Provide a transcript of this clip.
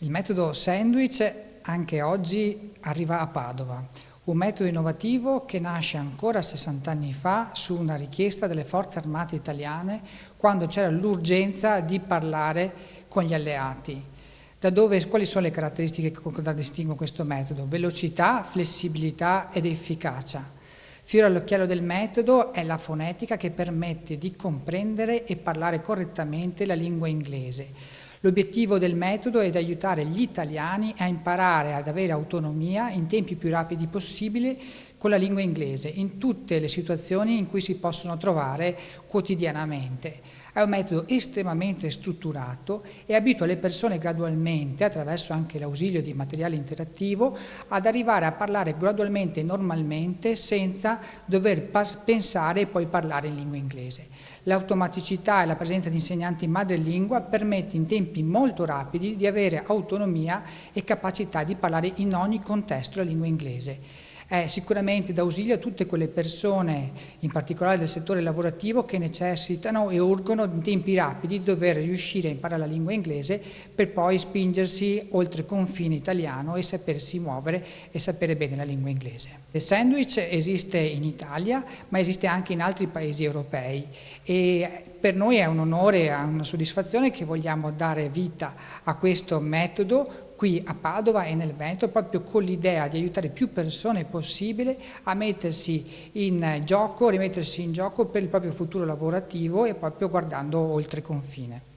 Il metodo sandwich anche oggi arriva a Padova, un metodo innovativo che nasce ancora 60 anni fa su una richiesta delle forze armate italiane quando c'era l'urgenza di parlare con gli alleati. Quali sono le caratteristiche che contraddistinguono questo metodo? Velocità, flessibilità ed efficacia. Fiore all'occhiello del metodo è la fonetica che permette di comprendere e parlare correttamente la lingua inglese. L'obiettivo del metodo è di aiutare gli italiani a imparare ad avere autonomia in tempi più rapidi possibile con la lingua inglese, in tutte le situazioni in cui si possono trovare quotidianamente. È un metodo estremamente strutturato e abitua le persone gradualmente, attraverso anche l'ausilio di materiale interattivo, ad arrivare a parlare gradualmente e normalmente senza dover pensare e poi parlare in lingua inglese. L'automaticità e la presenza di insegnanti madrelingua permette in tempi molto rapidi di avere autonomia e capacità di parlare in ogni contesto la lingua inglese. È sicuramente d'ausilio a tutte quelle persone, in particolare del settore lavorativo, che necessitano e urgono in tempi rapidi di dover riuscire a imparare la lingua inglese per poi spingersi oltre il confine italiano e sapersi muovere e sapere bene la lingua inglese. Il sandwich esiste in Italia, ma esiste anche in altri paesi europei e per noi è un onore e una soddisfazione che vogliamo dare vita a questo metodo qui a Padova e nel Veneto, proprio con l'idea di aiutare più persone possibile a mettersi in gioco, rimettersi in gioco per il proprio futuro lavorativo e proprio guardando oltre confine.